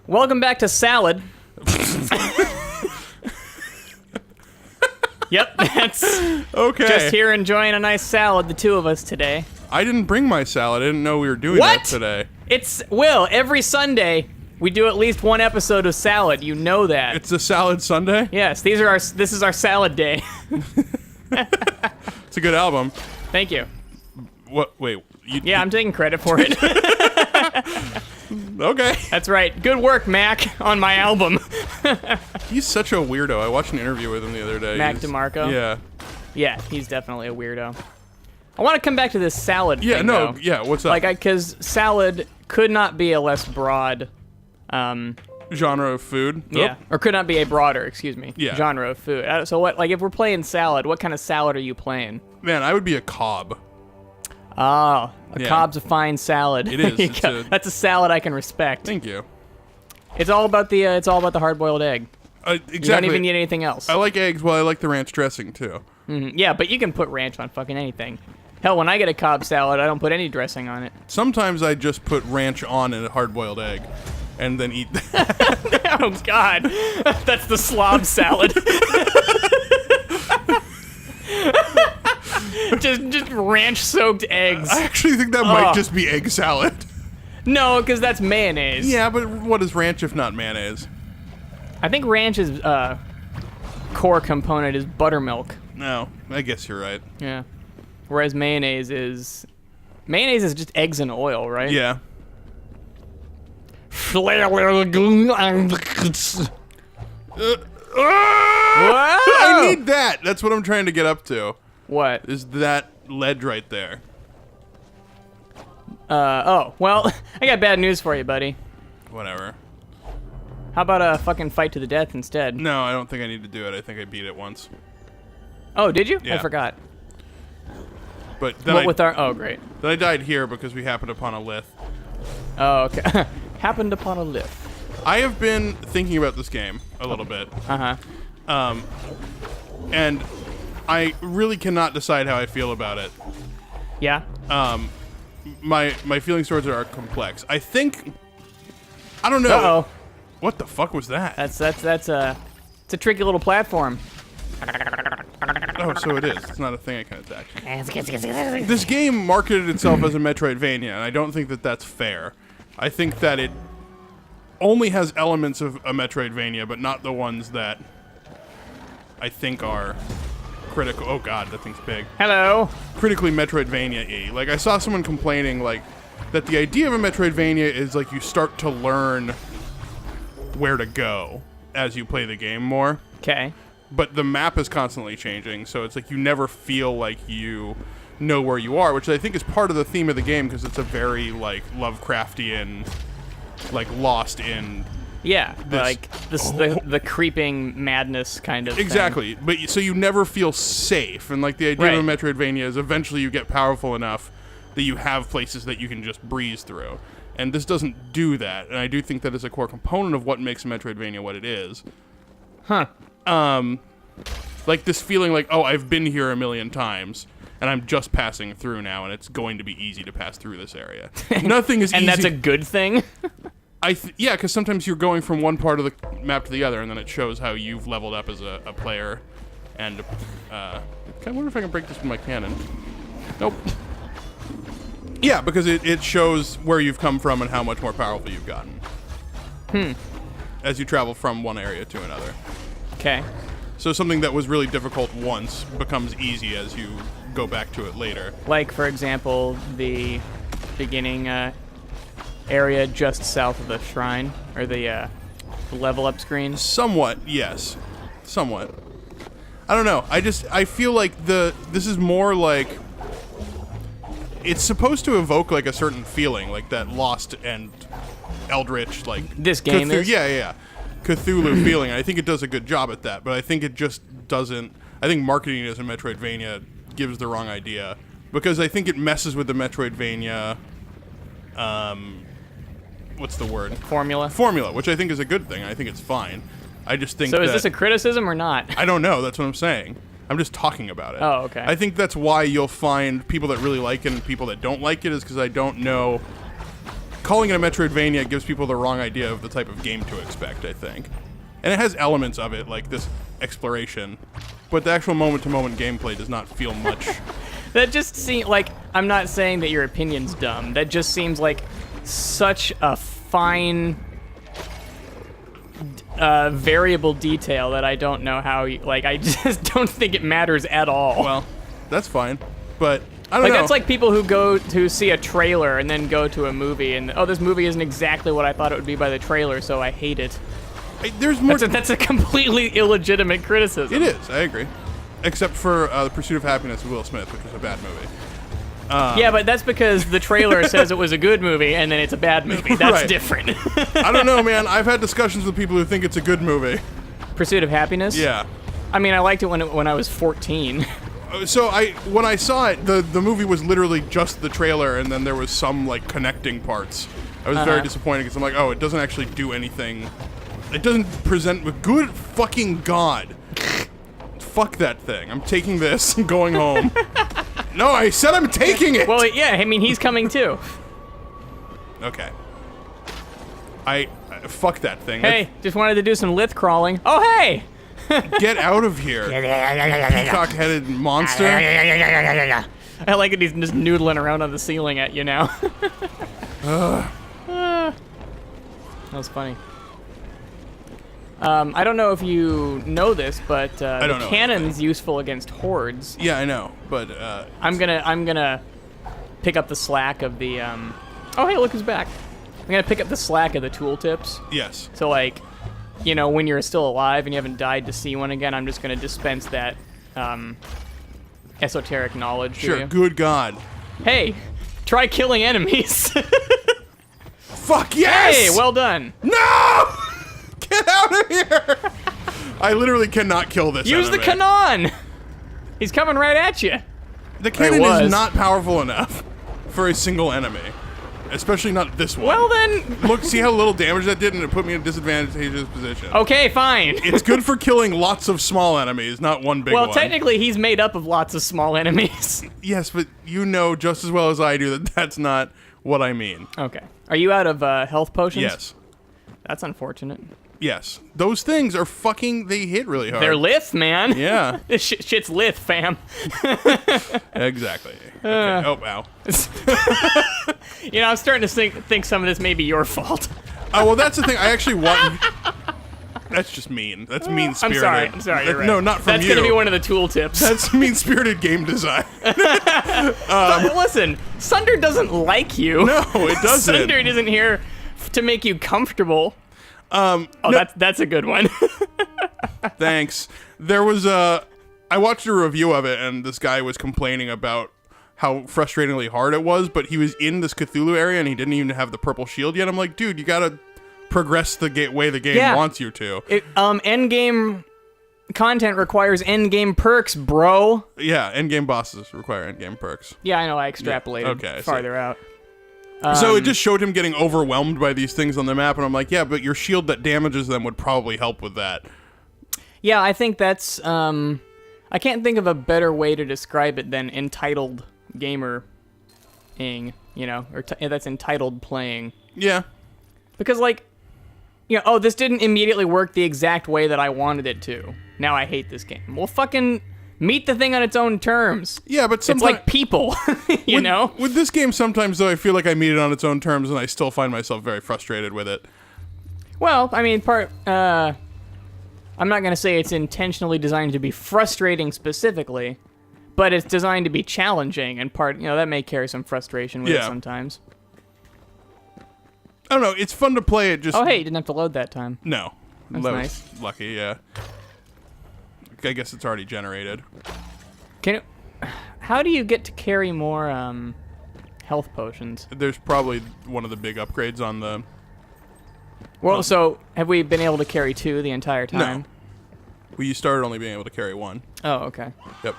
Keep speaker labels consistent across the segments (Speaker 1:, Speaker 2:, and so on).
Speaker 1: Welcome back to Salad. Yep, that's
Speaker 2: Okay.
Speaker 1: just here enjoying a nice salad, the two of us today.
Speaker 2: I didn't bring my salad. I didn't know we were doing
Speaker 1: What?
Speaker 2: that today.
Speaker 1: It's, Will, every Sunday we do at least one episode of Salad. You know that.
Speaker 2: It's a salad Sunday?
Speaker 1: Yes, this is our salad day.
Speaker 2: It's a good album.
Speaker 1: Thank you.
Speaker 2: What? Wait.
Speaker 1: Yeah, I'm taking credit for it.
Speaker 2: Okay.
Speaker 1: That's right. Good work, Mac, on my album.
Speaker 2: He's such a weirdo. I watched an interview with him the other day.
Speaker 1: Mac DeMarco?
Speaker 2: Yeah.
Speaker 1: Yeah, he's definitely a weirdo. I want to come back to this salad
Speaker 2: Yeah,
Speaker 1: thing,
Speaker 2: no,
Speaker 1: though.
Speaker 2: yeah, what's up?
Speaker 1: Because salad could not be a less broad...
Speaker 2: genre of food?
Speaker 1: Yeah, or could not be a broader, excuse me,
Speaker 2: Yeah.
Speaker 1: genre of food. So what, like if we're playing salad, what kind of salad are you playing?
Speaker 2: Man, I would be a Cobb.
Speaker 1: Oh, a
Speaker 2: Yeah.
Speaker 1: Cobb's a fine salad.
Speaker 2: It is.
Speaker 1: There you
Speaker 2: It's
Speaker 1: go.
Speaker 2: a-
Speaker 1: That's a salad I can respect.
Speaker 2: Thank you.
Speaker 1: It's all about the hard-boiled egg.
Speaker 2: Exactly.
Speaker 1: You don't even need anything else.
Speaker 2: I like eggs, well, I like the ranch dressing, too.
Speaker 1: Yeah, but you can put ranch on fucking anything. Hell, when I get a Cobb salad, I don't put any dressing on it.
Speaker 2: Sometimes I just put ranch on a hard-boiled egg and then eat that.
Speaker 1: Oh God, that's the slob salad. just ranch-soaked eggs.
Speaker 2: I actually think that might just be egg salad.
Speaker 1: No, because that's mayonnaise.
Speaker 2: Yeah, but what is ranch if not mayonnaise?
Speaker 1: I think ranch's core component is buttermilk.
Speaker 2: No, I guess you're right.
Speaker 1: Yeah. Whereas mayonnaise is just eggs and oil, right?
Speaker 2: Yeah. I need that. That's what I'm trying to get up to.
Speaker 1: What?
Speaker 2: Is that ledge right there?
Speaker 1: Oh, well, I got bad news for you, buddy.
Speaker 2: Whatever.
Speaker 1: How about a fucking fight to the death instead?
Speaker 2: No, I don't think I need to do it. I think I beat it once.
Speaker 1: Oh, did you?
Speaker 2: Yeah.
Speaker 1: I forgot.
Speaker 2: But then,
Speaker 1: Oh, great.
Speaker 2: then I died here because we happened upon a lith.
Speaker 1: Oh, okay. Happened upon a lift.
Speaker 2: I have been thinking about this game a little bit.
Speaker 1: Uh-huh.
Speaker 2: And I really cannot decide how I feel about it.
Speaker 1: Yeah?
Speaker 2: My feelings towards it are complex. I think... I don't know.
Speaker 1: Uh-oh.
Speaker 2: What the fuck was that?
Speaker 1: It's a tricky little platform.
Speaker 2: Oh, so it is. It's not a thing I can attack. This game marketed itself as a Metroidvania, and I don't think that that's fair. I think that it only has elements of a Metroidvania, but not the ones that I think are critical. Oh god, that thing's big.
Speaker 1: Hello.
Speaker 2: Critically Metroidvania-y. Like, I saw someone complaining, like, that the idea of a Metroidvania is, like, you start to learn where to go as you play the game more.
Speaker 1: Okay.
Speaker 2: But the map is constantly changing, so it's like you never feel like you know where you are, which I think is part of the theme of the game because it's a very, like, Lovecraftian, like, lost in...
Speaker 1: Yeah, the creeping madness kind of
Speaker 2: Exactly, but so you never feel safe, and, like, the idea of a Metroidvania is eventually you get powerful enough that you have places that you can just breeze through. And this doesn't do that, and I do think that is a core component of what makes a Metroidvania what it is.
Speaker 1: Huh.
Speaker 2: Like this feeling like, oh, I've been here a million times, and I'm just passing through now, and it's going to be easy to pass through this area. Nothing is easy.
Speaker 1: And that's a good thing?
Speaker 2: Yeah, because sometimes you're going from one part of the map to the other, and then it shows how you've leveled up as a player. And, I wonder if I can break this with my cannon. Nope. Yeah, because it shows where you've come from and how much more powerful you've gotten. As you travel from one area to another.
Speaker 1: Okay.
Speaker 2: So something that was really difficult once becomes easy as you go back to it later.
Speaker 1: Like, for example, the beginning area just south of the shrine, or the level up screen.
Speaker 2: Somewhat, yes. Somewhat. I don't know. I feel like this is more like... It's supposed to evoke, like, a certain feeling, like that lost and eldritch, like...
Speaker 1: This game is?
Speaker 2: Yeah. Cthulhu feeling. I think it does a good job at that, but I think it just doesn't... I think marketing it as a Metroidvania gives the wrong idea, because I think it messes with the Metroidvania... what's the word?
Speaker 1: Formula,
Speaker 2: which I think is a good thing. I think it's fine. I just think
Speaker 1: So is this a criticism or not?
Speaker 2: I don't know. That's what I'm saying. I'm just talking about it.
Speaker 1: Oh, okay.
Speaker 2: I think that's why you'll find people that really like it and people that don't like it is because I don't know calling it a Metroidvania gives people the wrong idea of the type of game to expect, I think. And it has elements of it, like this exploration, but the actual moment-to-moment gameplay does not feel much.
Speaker 1: That just seems like, I'm not saying that your opinion's dumb. That just seems like such a fine variable detail that I don't know how, I just don't think it matters at all.
Speaker 2: Well, that's fine, but I don't know.
Speaker 1: That's like people who go to see a trailer and then go to a movie and, oh, this movie isn't exactly what I thought it would be by the trailer, so I hate it.
Speaker 2: There's more.
Speaker 1: That's a completely illegitimate criticism.
Speaker 2: It is, I agree. Except for The Pursuit of Happiness with Will Smith, which was a bad movie.
Speaker 1: Yeah, but that's because the trailer says it was a good movie and then it's a bad movie. That's
Speaker 2: Right.
Speaker 1: different.
Speaker 2: I don't know, man. I've had discussions with people who think it's a good movie.
Speaker 1: Pursuit of Happiness?
Speaker 2: Yeah.
Speaker 1: I mean, I liked it when I was 14.
Speaker 2: So when I saw it, the movie was literally just the trailer, and then there was some like connecting parts. I was very disappointed because I'm like, oh, it doesn't actually do anything. It doesn't present with good fucking God. Fuck that thing. I'm taking this and going home. No, I said I'm taking it.
Speaker 1: Well, yeah, I mean, he's coming too.
Speaker 2: Okay. I fuck that thing.
Speaker 1: Hey, just wanted to do some lith crawling. Oh, hey!
Speaker 2: Get out of here, peacock-headed monster.
Speaker 1: I like it. He's just noodling around on the ceiling at you now. That was funny. I don't know if you know this, but the cannon's useful against hordes.
Speaker 2: Yeah, I know, but
Speaker 1: I'm gonna pick up the slack of the. Oh, hey, look who's back! I'm gonna pick up the slack of the tooltips.
Speaker 2: yes.
Speaker 1: So like, when you're still alive and you haven't died to see one again, I'm just gonna dispense that esoteric knowledge to
Speaker 2: Sure.
Speaker 1: you.
Speaker 2: Good God.
Speaker 1: Hey, try killing enemies.
Speaker 2: Fuck yes.
Speaker 1: Hey, well done.
Speaker 2: No! Get out of here! I literally cannot kill this
Speaker 1: Use the
Speaker 2: enemy.
Speaker 1: cannon. He's coming right at you.
Speaker 2: The cannon
Speaker 1: was.
Speaker 2: is not powerful enough for a single enemy. Especially not this one.
Speaker 1: Well then.
Speaker 2: Look, see how little damage that did, and it put me in a disadvantageous position.
Speaker 1: Okay, fine.
Speaker 2: It's good for killing lots of small enemies, not one big one.
Speaker 1: Well, technically, he's made up of lots of small enemies.
Speaker 2: Yes, but you know just as well as I do that that's not what I mean.
Speaker 1: Okay. Are you out of health potions?
Speaker 2: Yes.
Speaker 1: That's unfortunate.
Speaker 2: Yes. Those things are fucking, they hit really hard.
Speaker 1: They're lith, man.
Speaker 2: Yeah.
Speaker 1: This shit's lith, fam.
Speaker 2: Exactly. Okay. Oh, wow.
Speaker 1: I'm starting to think some of this may be your fault.
Speaker 2: Oh, well, that's the thing. I actually want... That's just mean. That's mean-spirited.
Speaker 1: I'm sorry. You're right.
Speaker 2: No, not from
Speaker 1: That's
Speaker 2: you.
Speaker 1: gonna be one of the tool tips.
Speaker 2: That's mean-spirited game design.
Speaker 1: Listen, Sundered doesn't like you.
Speaker 2: No, it doesn't.
Speaker 1: Sundered isn't here to make you comfortable. No. That's a good one.
Speaker 2: Thanks. There was I watched a review of it, and this guy was complaining about how frustratingly hard it was, but he was in this Cthulhu area, and he didn't even have the purple shield yet. I'm like, dude, you gotta progress the way the game wants you to.
Speaker 1: Endgame content requires endgame perks, bro.
Speaker 2: Yeah, endgame bosses require endgame perks.
Speaker 1: Yeah, I know. I extrapolated farther out.
Speaker 2: So it just showed him getting overwhelmed by these things on the map, and I'm like, yeah, but your shield that damages them would probably help with that.
Speaker 1: Yeah, I think that's... I can't think of a better way to describe it than entitled gamer-ing, or that's entitled playing.
Speaker 2: Yeah.
Speaker 1: Because, this didn't immediately work the exact way that I wanted it to. Now I hate this game. Well, fucking meet the thing on its own terms.
Speaker 2: Yeah, but sometimes...
Speaker 1: It's like people, you know?
Speaker 2: With this game, sometimes, though, I feel like I meet it on its own terms, and I still find myself very frustrated with it.
Speaker 1: Well, I mean, I'm not going to say it's intentionally designed to be frustrating specifically, but it's designed to be challenging, and that may carry some frustration with it sometimes.
Speaker 2: I don't know, it's fun to play it just...
Speaker 1: Oh, hey, you didn't have to load that time.
Speaker 2: No.
Speaker 1: That's
Speaker 2: that
Speaker 1: nice.
Speaker 2: was lucky, yeah. I guess it's already generated.
Speaker 1: How do you get to carry more health potions?
Speaker 2: There's probably one of the big upgrades on the...
Speaker 1: Well, so have we been able to carry 2 the entire time?
Speaker 2: No. Well, you started only being able to carry 1.
Speaker 1: Oh, okay.
Speaker 2: Yep.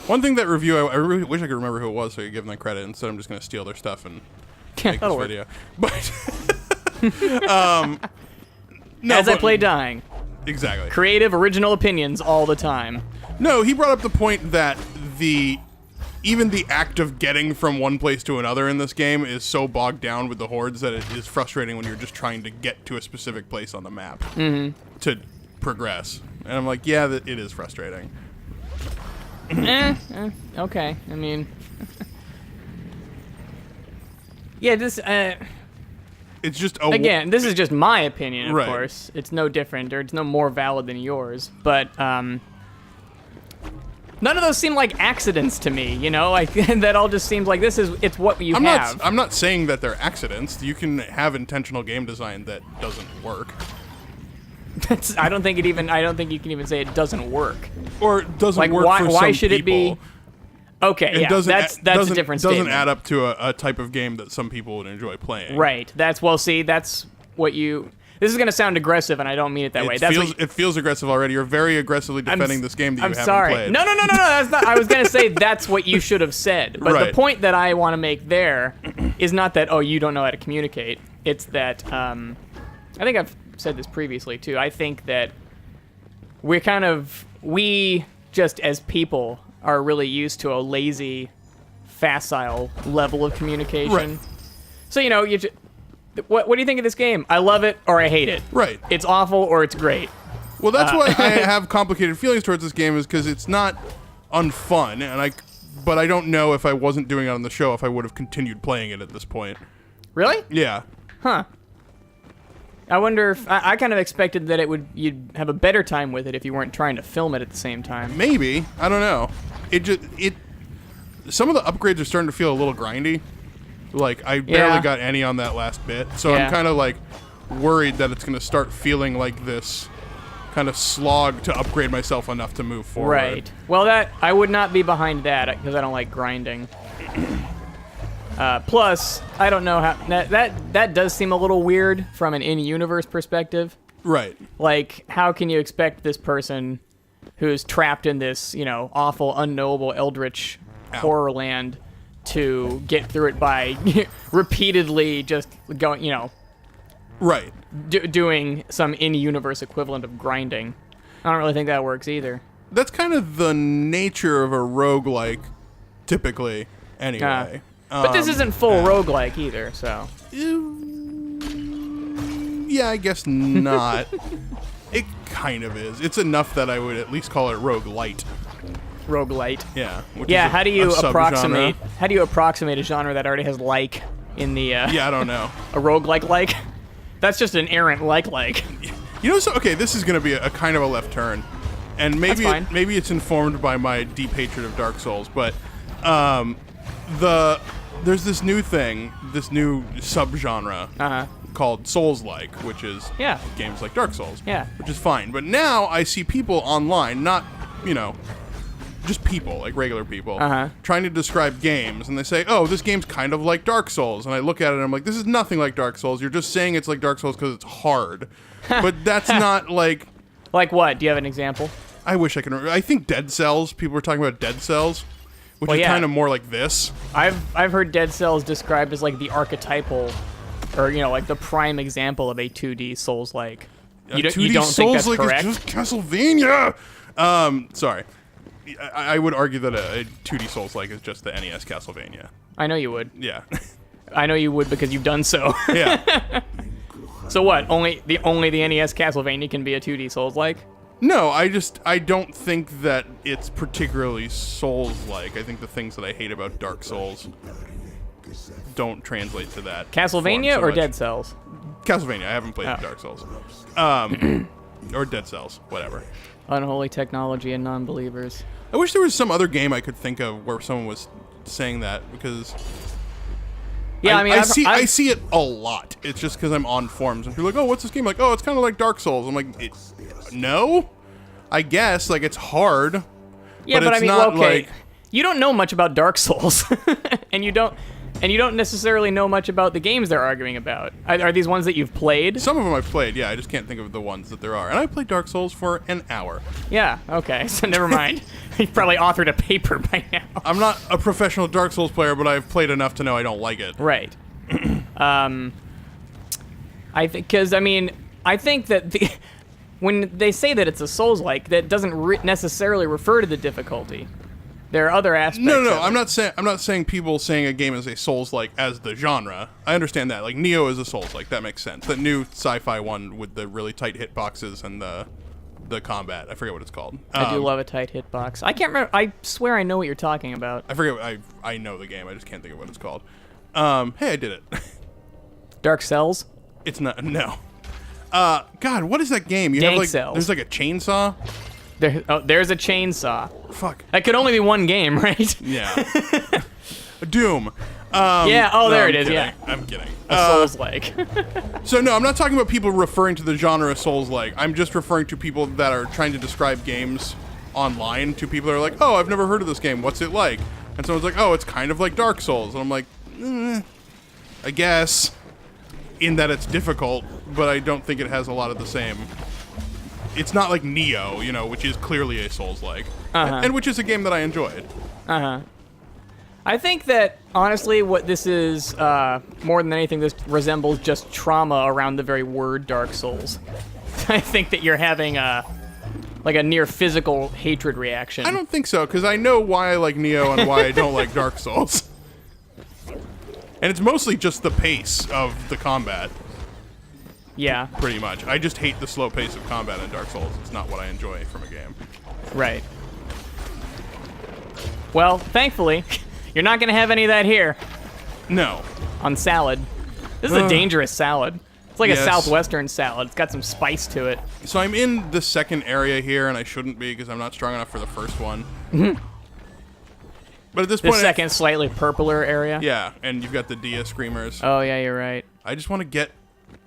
Speaker 2: One thing that review, I really wish I could remember who it was so I could give them credit. Instead, I'm just going to steal their stuff and make this video. But, no,
Speaker 1: As I play Dying.
Speaker 2: Exactly.
Speaker 1: Creative, original opinions all the time.
Speaker 2: No, he brought up the point that even the act of getting from one place to another in this game is so bogged down with the hordes that it is frustrating when you're just trying to get to a specific place on the map to progress. And I'm like, yeah, it is frustrating.
Speaker 1: Okay. I mean, yeah, this.
Speaker 2: It's just
Speaker 1: Again, this is just my opinion, of
Speaker 2: Right.
Speaker 1: course. It's no different, or it's no more valid than yours. But none of those seem like accidents to me, you know? Like, that all just seems like it's what you have.
Speaker 2: I'm not saying that they're accidents. You can have intentional game design that doesn't work.
Speaker 1: I don't think you can even say it doesn't work.
Speaker 2: Or doesn't
Speaker 1: Like,
Speaker 2: work for
Speaker 1: why
Speaker 2: some
Speaker 1: should
Speaker 2: people.
Speaker 1: it be? Okay, yeah, that's a different statement.
Speaker 2: Doesn't add up to a type of game that some people would enjoy playing.
Speaker 1: Right. That's what you... This is going to sound aggressive, and I don't mean it that way.
Speaker 2: It feels aggressive already. You're very aggressively defending this game that you haven't
Speaker 1: sorry.
Speaker 2: played.
Speaker 1: No, that's not. I was going to say that's what you should have said. But the
Speaker 2: Right.
Speaker 1: point that I want to make there is not that, you don't know how to communicate. It's that, I think I've said this previously, too. I think that we just as people are really used to a lazy, facile level of communication.
Speaker 2: Right.
Speaker 1: So, what do you think of this game? I love it or I hate it.
Speaker 2: Right.
Speaker 1: It's awful or it's great.
Speaker 2: Well, that's why I have complicated feelings towards this game, is because it's not unfun, but I don't know if I wasn't doing it on the show if I would have continued playing it at this point.
Speaker 1: Really?
Speaker 2: Yeah.
Speaker 1: Huh. I wonder if I kind of expected that you'd have a better time with it if you weren't trying to film it at the same time.
Speaker 2: Maybe. I don't know. Some of the upgrades are starting to feel a little grindy. Like, I barely got any on that last bit. So I'm kind of, like, worried that it's going to start feeling like this kind of slog to upgrade myself enough to move forward.
Speaker 1: Right. Well, I would not be behind that because I don't like grinding. Plus, I don't know how... That does seem a little weird from an in-universe perspective.
Speaker 2: Right.
Speaker 1: Like, how can you expect this person who's trapped in this, awful, unknowable, eldritch horror land to get through it by repeatedly just going,
Speaker 2: Right.
Speaker 1: doing some in-universe equivalent of grinding. I don't really think that works either.
Speaker 2: That's kind of the nature of a roguelike, typically, anyway.
Speaker 1: But this isn't full roguelike either, so...
Speaker 2: Yeah, I guess not. It kind of is. It's enough that I would at least call it roguelite.
Speaker 1: Roguelite.
Speaker 2: Yeah.
Speaker 1: How do you
Speaker 2: subgenre.
Speaker 1: approximate a genre that already has like in the
Speaker 2: Yeah, I don't know.
Speaker 1: a roguelike like? That's just an errant like.
Speaker 2: Okay, this is going to be a kind of a left turn. And maybe
Speaker 1: That's fine.
Speaker 2: maybe it's informed by my deep hatred of Dark Souls, but there's this new thing, this new subgenre called Souls-like, which is games like Dark Souls, which is fine. But now I see people online, not, just people, like regular people, trying to describe games, and they say, oh, this game's kind of like Dark Souls. And I look at it and I'm like, this is nothing like Dark Souls. You're just saying it's like Dark Souls because it's hard. But that's not like...
Speaker 1: Like what? Do you have an example?
Speaker 2: I wish I could remember. I think Dead Cells, people were talking about Dead Cells, which is kind of more like this.
Speaker 1: I've heard Dead Cells described as like the archetypal, or like the prime example of a 2D Souls-like. You don't think that's correct?
Speaker 2: It's just Castlevania! Sorry. I would argue that a 2D Souls-like is just the NES Castlevania.
Speaker 1: I know you would.
Speaker 2: Yeah.
Speaker 1: I know you would because you've done so.
Speaker 2: Yeah.
Speaker 1: So what? Only the NES Castlevania can be a 2D Souls-like?
Speaker 2: No, I don't think that it's particularly Souls-like. I think the things that I hate about Dark Souls don't translate to that.
Speaker 1: Castlevania
Speaker 2: so
Speaker 1: or
Speaker 2: much.
Speaker 1: Dead Cells?
Speaker 2: Castlevania. I haven't played Dark Souls. Or Dead Cells, whatever.
Speaker 1: Unholy technology and non-believers.
Speaker 2: I wish there was some other game I could think of where someone was saying that, because
Speaker 1: yeah,
Speaker 2: I see it a lot. It's just because I'm on forums and people are like, oh, what's this game? Like, oh, it's kind of like Dark Souls. I'm like, no, I guess, like, it's hard.
Speaker 1: Yeah, but
Speaker 2: it's
Speaker 1: I mean,
Speaker 2: not
Speaker 1: okay,
Speaker 2: like...
Speaker 1: you don't know much about Dark Souls, and you don't necessarily know much about the games they're arguing about. Are these ones that you've played?
Speaker 2: Some of them I've played, yeah. I just can't think of the ones that there are. And I played Dark Souls for an hour.
Speaker 1: Yeah, okay, so never mind. You've probably authored a paper by now.
Speaker 2: I'm not a professional Dark Souls player, but I've played enough to know I don't like it.
Speaker 1: Right. I think that when they say that it's a Souls-like, that doesn't necessarily refer to the difficulty. There are other aspects.
Speaker 2: No,
Speaker 1: of it.
Speaker 2: I'm not saying people saying a game is a Souls-like as the genre. I understand that. Like Neo is a Souls-like. That makes sense. That new sci-fi one with the really tight hitboxes and the combat. I forget what it's called.
Speaker 1: I do love a tight hitbox. I can't remember. I swear I know what you're talking about.
Speaker 2: I forget. I know the game. I just can't think of what it's called. Hey, I did it.
Speaker 1: Dark Cells?
Speaker 2: It's not. No. God, what is that game? You
Speaker 1: Dank
Speaker 2: have like
Speaker 1: Cells.
Speaker 2: there's like a chainsaw.
Speaker 1: There's a chainsaw.
Speaker 2: Fuck.
Speaker 1: That could only be one game, right?
Speaker 2: Yeah. Doom.
Speaker 1: Yeah. Oh,
Speaker 2: no,
Speaker 1: there
Speaker 2: I'm
Speaker 1: it is.
Speaker 2: kidding.
Speaker 1: Yeah.
Speaker 2: I'm kidding.
Speaker 1: A Souls-like.
Speaker 2: So no, I'm not talking about people referring to the genre Souls-like. I'm just referring to people that are trying to describe games online to people that are like, oh, I've never heard of this game. What's it like? And someone's like, oh, it's kind of like Dark Souls. And I'm like, I guess, in that it's difficult, but I don't think it has a lot of the same. It's not like Neo, you know, which is clearly a Souls-like, and which is a game that I enjoyed.
Speaker 1: I think that, honestly, what this is, more than anything, this resembles just trauma around the very word Dark Souls. I think that you're having a near physical hatred reaction.
Speaker 2: I don't think so, because I know why I like Neo and why I don't like Dark Souls. And it's mostly just the pace of the combat.
Speaker 1: Yeah.
Speaker 2: Pretty much. I just hate the slow pace of combat in Dark Souls. It's not what I enjoy from a game.
Speaker 1: Right. Well, thankfully, you're not going to have any of that here.
Speaker 2: No.
Speaker 1: On salad. This is a dangerous salad. It's like
Speaker 2: Yes.
Speaker 1: a southwestern salad. It's got some spice to it.
Speaker 2: So I'm in the second area here, and I shouldn't be because I'm not strong enough for the first one. But at this
Speaker 1: The
Speaker 2: point...
Speaker 1: second slightly purpler area.
Speaker 2: Yeah, and you've got the Dia Screamers.
Speaker 1: Oh, yeah, you're right.
Speaker 2: I just want to get...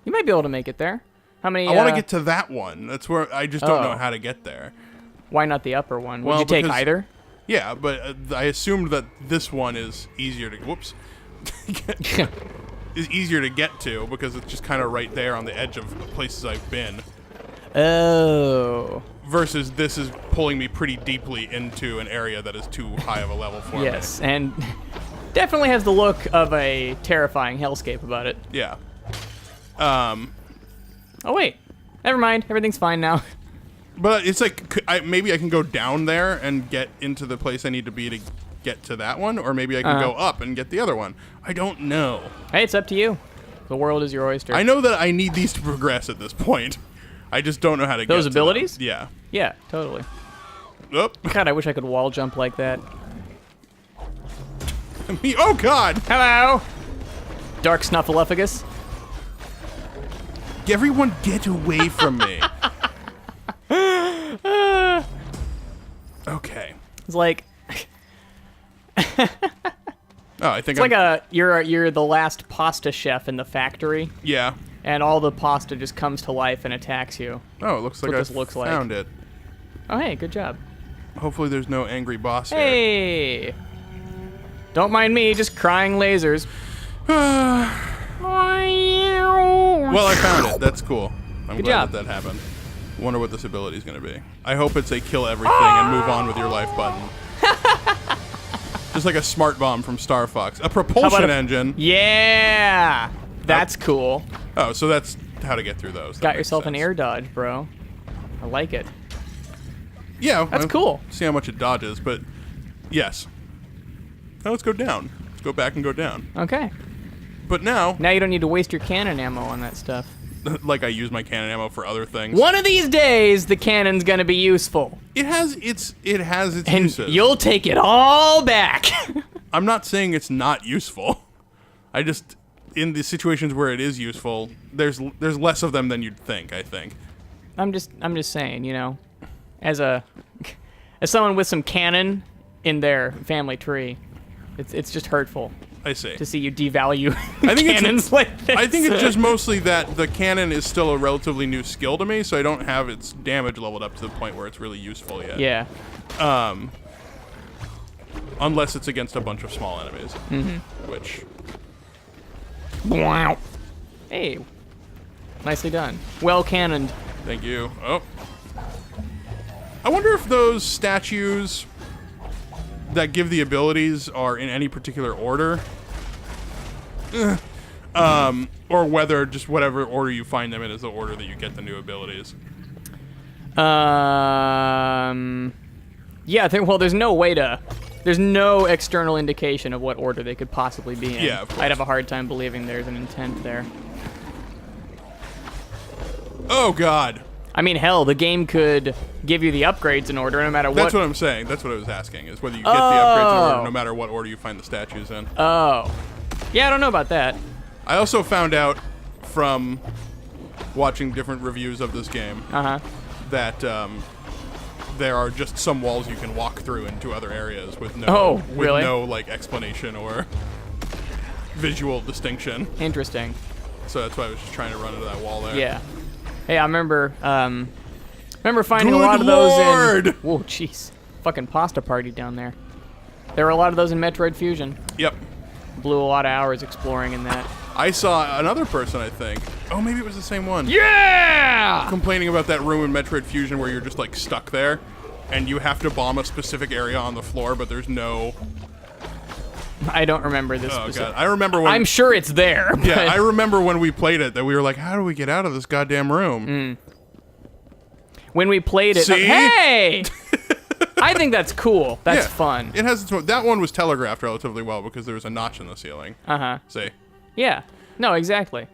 Speaker 1: You might be able to make it there. How many...
Speaker 2: I want to get to that one. That's where I just don't know how to get there.
Speaker 1: Why not the upper one? Would
Speaker 2: Well,
Speaker 1: you take
Speaker 2: because-
Speaker 1: either?
Speaker 2: Yeah, but I assumed that this one is easier to... Whoops. is easier to get to because it's just kind of right there on the edge of the places I've been.
Speaker 1: Oh.
Speaker 2: Versus this is pulling me pretty deeply into an area that is too high of a level for me.
Speaker 1: Yes, and definitely has the look of a terrifying hellscape about it.
Speaker 2: Yeah.
Speaker 1: Oh, wait. Never mind. Everything's fine now.
Speaker 2: But it's like, maybe I can go down there and get into the place I need to be to get to that one, or maybe I can go up and get the other one. I don't know.
Speaker 1: Hey, it's up to you. The world is your oyster.
Speaker 2: I know that I need these to progress at this point. I just don't know how to get
Speaker 1: Those
Speaker 2: to
Speaker 1: abilities?
Speaker 2: them. Yeah.
Speaker 1: Yeah, totally.
Speaker 2: Oh.
Speaker 1: God, I wish I could wall jump like that.
Speaker 2: Oh, God!
Speaker 1: Hello! Dark Snuffleupagus.
Speaker 2: Everyone get away from me. Okay.
Speaker 1: It's like...
Speaker 2: Oh, I think
Speaker 1: It's like you're the last pasta chef in the factory,
Speaker 2: Yeah.
Speaker 1: and all the pasta just comes to life and attacks you.
Speaker 2: Oh, it looks like
Speaker 1: what
Speaker 2: I
Speaker 1: this looks like.
Speaker 2: found it.
Speaker 1: Oh, hey, good job.
Speaker 2: Hopefully there's no angry boss here.
Speaker 1: Hey! Don't mind me, just crying lasers.
Speaker 2: Well, I found it. That's cool. I'm
Speaker 1: Good
Speaker 2: glad
Speaker 1: job.
Speaker 2: that happened. Wonder what this ability is going to be. I hope it's a kill everything and move on with your life button. Just like a smart bomb from Star Fox. A propulsion engine.
Speaker 1: Yeah! That's cool.
Speaker 2: Oh, so that's how to get through those. That
Speaker 1: Got
Speaker 2: makes
Speaker 1: yourself an
Speaker 2: sense.
Speaker 1: air dodge, bro. I like it.
Speaker 2: Yeah.
Speaker 1: That's cool.
Speaker 2: See how much it dodges, but yes. Now let's go down. Let's go back and go down.
Speaker 1: Okay.
Speaker 2: But now,
Speaker 1: Now you don't need to waste your cannon ammo on that stuff.
Speaker 2: like I use my cannon ammo for other things.
Speaker 1: One of these days, the cannon's gonna be useful.
Speaker 2: It has its
Speaker 1: And
Speaker 2: uses.
Speaker 1: you'll take it all back.
Speaker 2: I'm not saying it's not useful. I just, in the situations where it is useful, there's less of them than you'd think, I think.
Speaker 1: I'm just saying, you know, as someone with some cannon in their family tree, it's just hurtful
Speaker 2: I see.
Speaker 1: to see you devalue
Speaker 2: I think
Speaker 1: cannons like this.
Speaker 2: I think it's just mostly that the cannon is still a relatively new skill to me, so I don't have its damage leveled up to the point where it's really useful yet.
Speaker 1: Yeah.
Speaker 2: Unless it's against a bunch of small enemies.
Speaker 1: Mm-hmm.
Speaker 2: Which,
Speaker 1: Wow. Hey. Nicely done. Well cannoned.
Speaker 2: thank you. Oh. I wonder if those statues that give the abilities are in any particular order. Or whether just whatever order you find them in is the order that you get the new abilities.
Speaker 1: Yeah, there's no way to there's no external indication of what order they could possibly be in.
Speaker 2: Yeah, of course.
Speaker 1: I'd have a hard time believing there's an intent there.
Speaker 2: Oh, God.
Speaker 1: I mean, hell, the game could give you the upgrades in order no matter what.
Speaker 2: That's what I'm saying. That's what I was asking, is whether you get the upgrades in order no matter what order you find the statues in.
Speaker 1: Oh. Yeah, I don't know about that.
Speaker 2: I also found out from watching different reviews of this game that there are just some walls you can walk through into other areas with no,
Speaker 1: really?
Speaker 2: with no like explanation or visual distinction.
Speaker 1: Interesting.
Speaker 2: So that's why I was just trying to run into that wall there.
Speaker 1: Yeah. Hey, I remember finding a
Speaker 2: Good
Speaker 1: lot of
Speaker 2: Lord!
Speaker 1: those in... Whoa, jeez. Fucking pasta party down there. There were a lot of those in Metroid Fusion.
Speaker 2: Yep.
Speaker 1: Blew a lot of hours exploring in that.
Speaker 2: I saw another person, I think. Oh, maybe it was the same one.
Speaker 1: Yeah!
Speaker 2: Complaining about that room in Metroid Fusion where you're just like stuck there and you have to bomb a specific area on the floor, but there's no...
Speaker 1: I don't remember this
Speaker 2: Oh,
Speaker 1: specific...
Speaker 2: God. I remember when...
Speaker 1: I'm sure it's there, but...
Speaker 2: Yeah, I remember when we played it that we were like, how do we get out of this goddamn room?
Speaker 1: When we played it...
Speaker 2: See?
Speaker 1: Hey! I think that's cool. That's
Speaker 2: Yeah.
Speaker 1: fun.
Speaker 2: It has that one was telegraphed relatively well because there was a notch in the ceiling.
Speaker 1: Uh-huh.
Speaker 2: See?
Speaker 1: Yeah. No, exactly.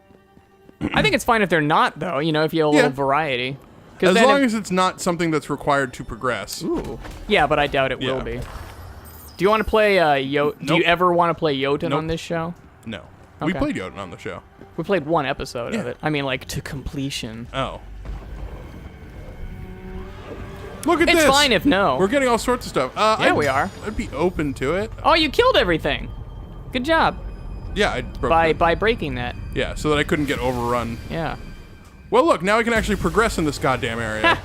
Speaker 1: I think it's fine if they're not, though, you know, if you have a little variety.
Speaker 2: As long as it's not something that's required to progress.
Speaker 1: Ooh. Yeah, but I doubt it will
Speaker 2: Yeah.
Speaker 1: be. Do you want to play Do
Speaker 2: Nope.
Speaker 1: you ever want to play Jotun
Speaker 2: Nope.
Speaker 1: on this show?
Speaker 2: No. We
Speaker 1: Okay.
Speaker 2: played Jotun on the show.
Speaker 1: We played one episode of
Speaker 2: Yeah.
Speaker 1: it. I mean, like, to completion.
Speaker 2: Oh. Look at
Speaker 1: It's
Speaker 2: this!
Speaker 1: fine if no.
Speaker 2: We're getting all sorts of stuff.
Speaker 1: Yeah, we are.
Speaker 2: I'd be open to it.
Speaker 1: Oh, you killed everything. Good job.
Speaker 2: Yeah, I broke
Speaker 1: By breaking that.
Speaker 2: Yeah, so that I couldn't get overrun.
Speaker 1: Yeah.
Speaker 2: Well, look, now I can actually progress in this goddamn area.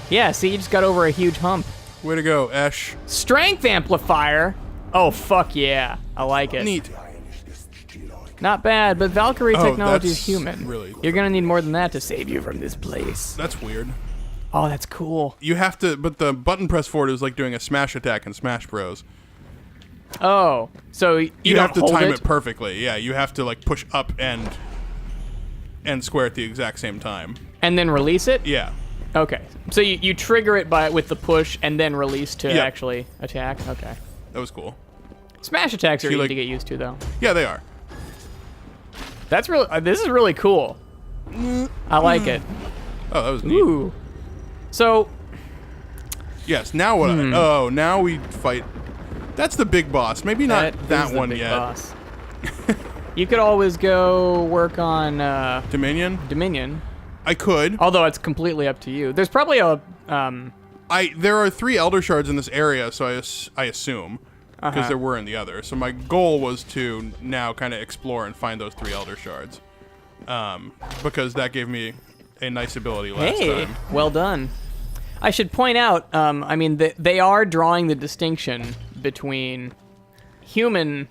Speaker 1: Yeah, see, you just got over a huge hump.
Speaker 2: Way to go, Esh.
Speaker 1: Strength amplifier. Oh, fuck yeah. I like it.
Speaker 2: Neat.
Speaker 1: Not bad, but Valkyrie
Speaker 2: Oh,
Speaker 1: technology is
Speaker 2: that's
Speaker 1: human.
Speaker 2: really-
Speaker 1: You're gonna need more than that to save you from this place.
Speaker 2: That's weird.
Speaker 1: Oh, that's cool.
Speaker 2: You have to, but the button press for it is like doing a smash attack in Smash Bros.
Speaker 1: Oh, so you
Speaker 2: You
Speaker 1: don't
Speaker 2: have to
Speaker 1: hold
Speaker 2: time it perfectly. Yeah, you have to like push up and square at the exact same time.
Speaker 1: and then release it?
Speaker 2: Yeah.
Speaker 1: Okay. So you trigger it with the push and then release to
Speaker 2: Yeah.
Speaker 1: actually attack? Okay.
Speaker 2: That was cool.
Speaker 1: Smash attacks are
Speaker 2: You
Speaker 1: easy
Speaker 2: like-
Speaker 1: to get used to, though.
Speaker 2: Yeah, they are.
Speaker 1: That's really. This is really cool. I like it.
Speaker 2: Oh, that was neat.
Speaker 1: Ooh. So,
Speaker 2: Yes, now what? Oh, now we fight. That's the big boss. Maybe not
Speaker 1: is
Speaker 2: that
Speaker 1: the
Speaker 2: one
Speaker 1: big
Speaker 2: yet.
Speaker 1: boss. You could always go work on
Speaker 2: Dominion?
Speaker 1: Dominion,
Speaker 2: I could.
Speaker 1: although it's completely up to you. There's probably a
Speaker 2: There are 3 Elder Shards in this area, so I assume. Because there were in the other. So my goal was to now kind of explore and find those 3 Elder Shards. Because that gave me a nice ability last
Speaker 1: hey,
Speaker 2: time.
Speaker 1: well done. I should point out, I mean, they are drawing the distinction between human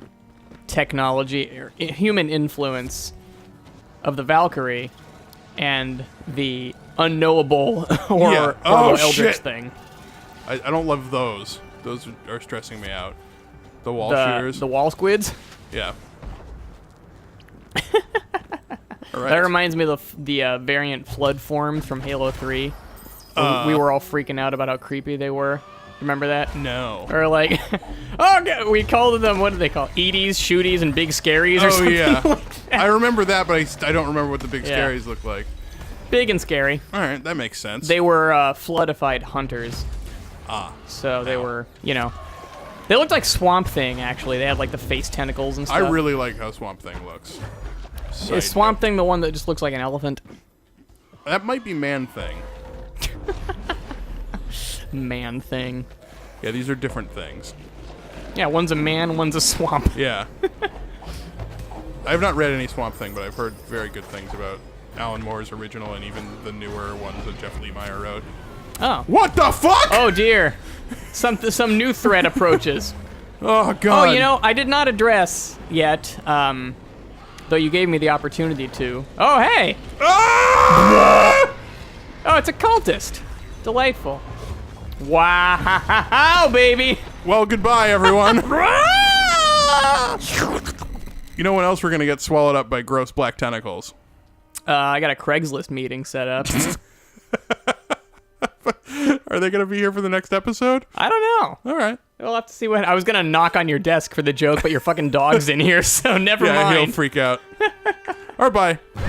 Speaker 1: technology, or human influence of the Valkyrie, and the unknowable or
Speaker 2: Yeah. Oh,
Speaker 1: Eldritch
Speaker 2: shit.
Speaker 1: thing.
Speaker 2: I don't love those. Those are stressing me out. The wall
Speaker 1: The,
Speaker 2: shooters.
Speaker 1: the wall squids.
Speaker 2: Yeah. All right.
Speaker 1: That reminds me of the variant flood forms from Halo 3. We were all freaking out about how creepy they were. Remember that?
Speaker 2: No.
Speaker 1: Or like, oh, God, we called them, what did they call? Edie's, Shooties, and Big Scaries or
Speaker 2: Oh,
Speaker 1: something
Speaker 2: yeah.
Speaker 1: like that.
Speaker 2: I remember that, but I don't remember what the big
Speaker 1: Yeah.
Speaker 2: scaries look like.
Speaker 1: Big and scary.
Speaker 2: All right, that makes sense.
Speaker 1: They were floodified hunters.
Speaker 2: Ah.
Speaker 1: So they were, you know, they looked like Swamp Thing, actually. They had like the face tentacles and
Speaker 2: I
Speaker 1: stuff.
Speaker 2: really like how Swamp Thing looks.
Speaker 1: Is Swamp Thing the one that just looks like an elephant?
Speaker 2: That might be Man Thing.
Speaker 1: Man Thing.
Speaker 2: Yeah, these are different things.
Speaker 1: Yeah, one's a man, one's a swamp.
Speaker 2: Yeah. I have not read any Swamp Thing, but I've heard very good things about Alan Moore's original and even the newer ones that Jeff Lemire wrote.
Speaker 1: Oh.
Speaker 2: What the fuck?
Speaker 1: Oh, dear. Some new threat approaches.
Speaker 2: Oh, God.
Speaker 1: Oh, you know, I did not address yet, though you gave me the opportunity to. Oh, hey!
Speaker 2: Ah!
Speaker 1: Oh, it's a cultist. Delightful. Wow, baby!
Speaker 2: Well, goodbye, everyone. You know when else we're going to get swallowed up by gross black tentacles?
Speaker 1: I got a Craigslist meeting set up.
Speaker 2: All Are they going to be here for the next episode?
Speaker 1: I don't know.
Speaker 2: All right.
Speaker 1: We'll have to see what. I was gonna knock on your desk for the joke, but your fucking dog's in here, so never
Speaker 2: Yeah,
Speaker 1: mind.
Speaker 2: he'll freak out. All right, bye.